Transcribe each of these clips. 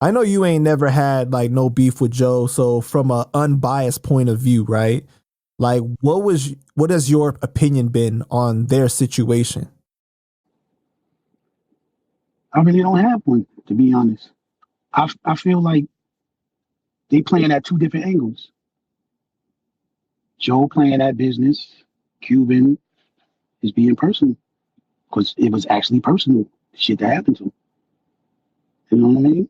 I know you ain't never had like no beef with Joe, so from a unbiased point of view, right? Like what has your opinion been on their situation? I really don't have one, to be honest. I feel like they playing at two different angles. Joe playing that business, Cuban is being personal because it was actually personal shit that happened to him. You know what I mean?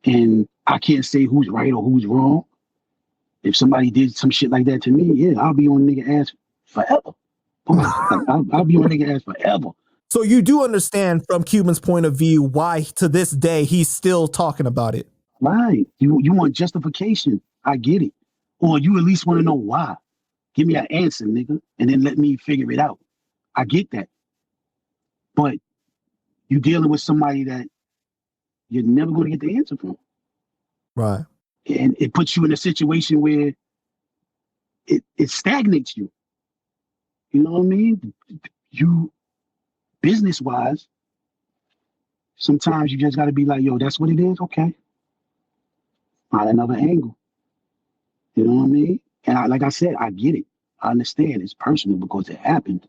And I can't say who's right or who's wrong. If somebody did some shit like that to me, yeah, I'll be on nigga ass forever. Like I'll be on nigga ass forever. So you do understand from Cuban's point of view why to this day he's still talking about it. Right. You want justification. I get it. Or you at least want to know why. Give me an answer, nigga, and then let me figure it out. I get that. But you dealing with somebody that you're never going to get the answer from. Right. And it puts you in a situation where it stagnates you. You know what I mean? You, business wise, sometimes you just got to be like, yo, that's what it is. Okay. Find another angle. You know what I mean? And like I said, I get it. I understand it's personal because it happened.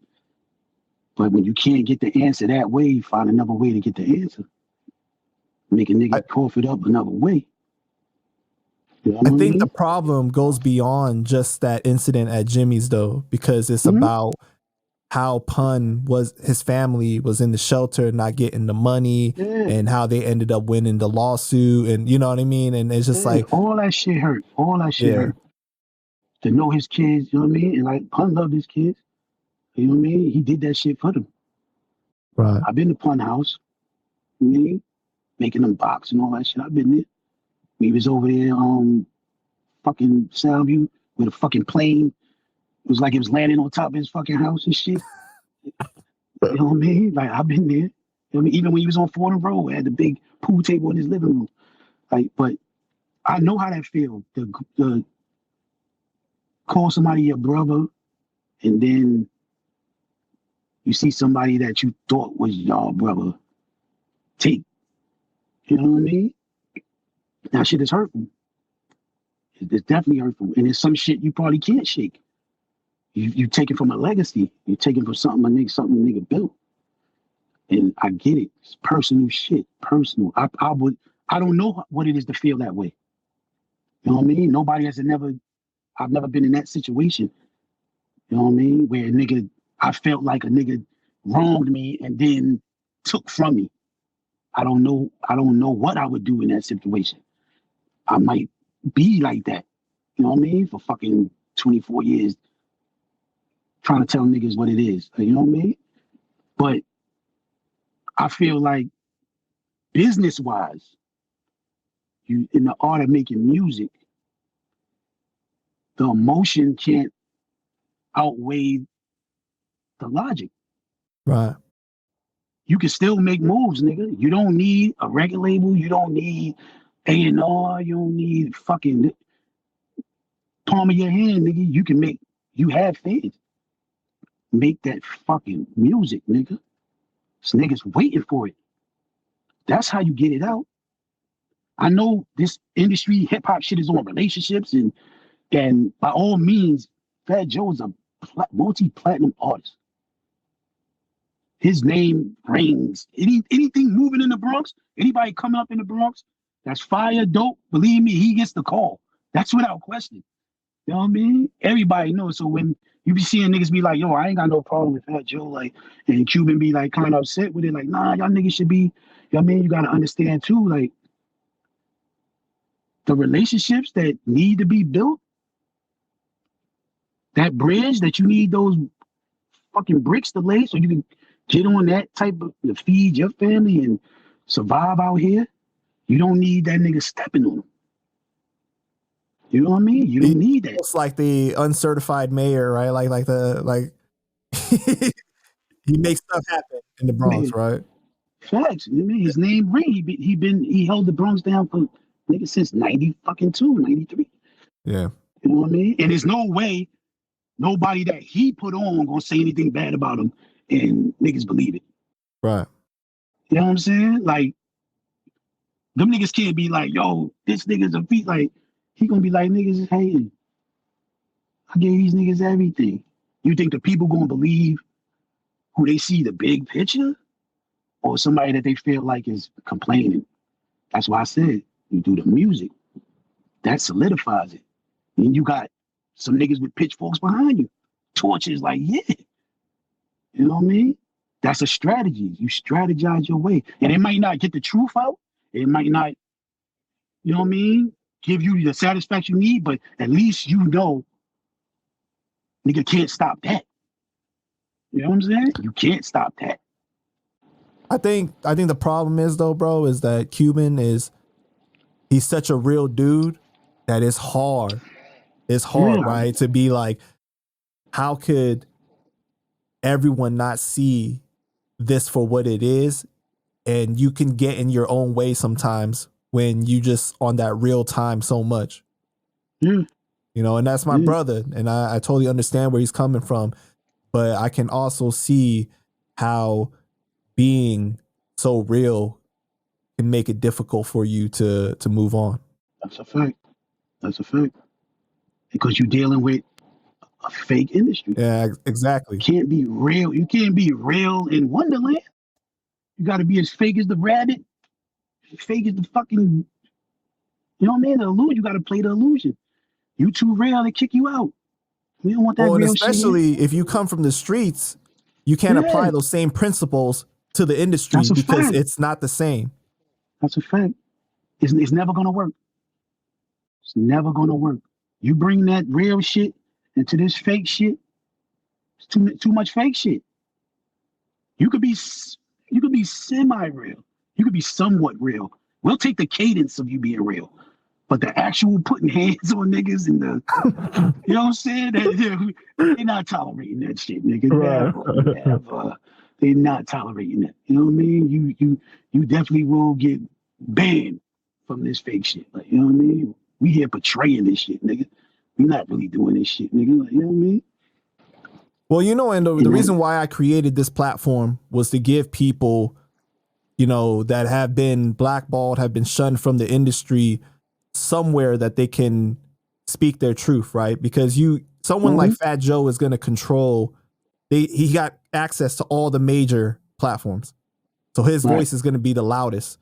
But when you can't get the answer that way, you find another way to get the answer. Make a nigga cough it up another way. You know I what I think mean? the problem goes beyond just that incident at Jimmy's though, because it's Mhm. about how his family was in the shelter not getting the money Yeah, and how they ended up winning the lawsuit, and you know what I mean? And it's just yeah. like, All that shit hurt. All that shit yeah, hurt. To know his kids, you know what I mean? And like Pun loved his kids. You know what I mean? He did that shit for them. right. I've been to Pun house, you know what I mean? Making them box and all that shit. I've been there. We was over there, fucking Soundview with a fucking plane. It was like it was landing on top of his fucking house and shit. You know what I mean? Like I've been there. You know what I mean? Even when he was on Fordham Road, had the big pool table in his living room. Like, but I know how that feels. The call somebody your brother, and then you see somebody that you thought was your brother take. You know what I mean? That shit is hurtful. It's definitely hurtful, and it's some shit you probably can't shake. You take it from a legacy. You take it from something a nigga built. And I get it. It's personal shit. Personal. I don't know what it is to feel that way. You know what I mean? I've never been in that situation. You know what I mean? Where a nigga, I felt like a nigga wronged me and then took from me. I don't know what I would do in that situation. I might be like that. You know what I mean? For fucking 24 years trying to tell niggas what it is. You know what I mean? But I feel like business wise, you in the art of making music, the emotion can't outweigh the logic. Right. You can still make moves, nigga. You don't need a record label. You don't need A&R. You don't need fucking palm of your hand, nigga. You have fans. Make that fucking music, nigga. This nigga's waiting for it. That's how you get it out. I know this industry, hip hop shit is on relationships, and by all means, Fat Joe is a multi-platinum artist. His name rings. Anything moving in the Bronx, anybody coming up in the Bronx, that's fire, dope. Believe me, he gets the call. That's without question. You know what I mean? Everybody knows. So when you be seeing niggas be like, yo, I ain't got no problem with Fat Joe, like, and Cuban be like kind of upset with it, like, nah, y'all niggas should be, you know what I mean? You gotta understand too, like, the relationships that need to be built, that bridge that you need those fucking bricks to lay so you can get on that type of to feed your family and survive out here. You don't need that nigga stepping on them. You know what I mean? You He's don't need that. almost like the uncertified mayor, right? Like he makes stuff happen in the Bronx, Nigga, right? facts. You know what I mean? His name ring. He held the Bronx down for nigga since 90 fucking 2, 93. Yeah. You know what I mean? And there's no way nobody that he put on gonna say anything bad about him and niggas believe it. Right. You know what I'm saying? Like, them niggas can't be like, yo, this nigga's a beat. Like, he gonna be like, niggas is hating. I gave these niggas everything. You think the people gonna believe who they see the big picture or somebody that they feel like is complaining? That's why I said you do the music. That solidifies it. And you got some niggas with pitchforks behind you. Torches like, yeah. You know what I mean? That's a strategy. You strategize your way. And it might not get the truth out. It might not, you know what I mean, give you the satisfaction you need, but at least you know nigga can't stop that. You know what I'm saying? You can't stop that. I think the problem is though, bro, is that Cuban is he's such a real dude that it's hard. It's hard, Yeah, right? To be like, how could everyone not see this for what it is? And you can get in your own way sometimes when you just on that real time so much. yeah, You know, and that's my yeah. brother. And I totally understand where he's coming from. But I can also see how being so real can make it difficult for you to move on. That's a fact. That's a fact. Because you're dealing with a fake industry. Yeah, exactly. Can't be real. You can't be real in Wonderland. You got to be as fake as the rabbit, fake as the fucking, you know what I mean? The illusion. You got to play the illusion. You too real, they kick you out. We don't want that Well, and real shit here. especially if you come from the streets, you can't Yeah, apply those same principles to the industry that's a because fact. it's not the same. That's a fact. It's never gonna work. It's never gonna work. You bring that real shit into this fake shit. It's too much fake shit. You could be you could be semi real. You could be somewhat real. We'll take the cadence of you being real, but the actual putting hands on niggas and the, you know what I'm saying? They're not tolerating that shit, nigga. Right. Never. They're not tolerating that. You know what I mean? You definitely will get banned from this fake shit. Like, you know what I mean? We here portraying this shit, nigga. We not really doing this shit, nigga. Like, you know what I mean? Well, you know, and the And that, reason why I created this platform was to give people, you know, that have been blackballed, have been shunned from the industry, somewhere that they can speak their truth, right? Because someone like mhm, Fat Joe is going to control. He got access to all the major platforms, so his right, voice is going to be the loudest.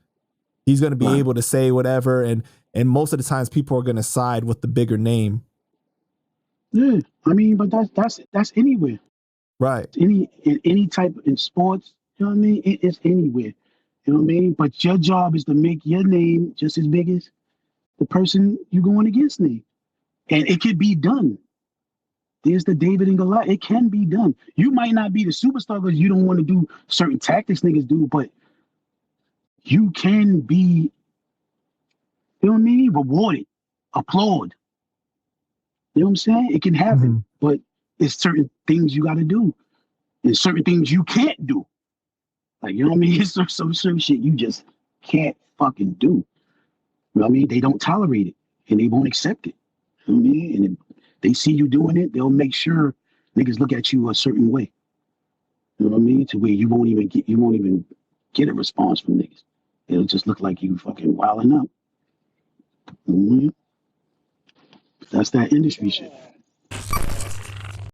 He's going to be right. able to say whatever, and most of the times people are going to side with the bigger name, Yeah. I mean, but that's anywhere. right? In any type in sports, you know what I mean? It's anywhere. You know what I mean? But your job is to make your name just as big as the person you're going against name. And it could be done. There's the David and Goliath. It can be done. You might not be the superstar because you don't want to do certain tactics niggas do, but you can be, you know what I mean, rewarded, applaud. You know what I'm saying? It can happen. Mhm. But it's certain things you gotta do. And certain things you can't do. Like, you know what I mean? It's some certain shit you just can't fucking do. You know what I mean? They don't tolerate it and they won't accept it. You know what I mean? And if they see you doing it, they'll make sure niggas look at you a certain way. You know what I mean? To where you won't even get a response from niggas. It'll just look like you fucking wilding up. Mm-hmm. That's that industry shit.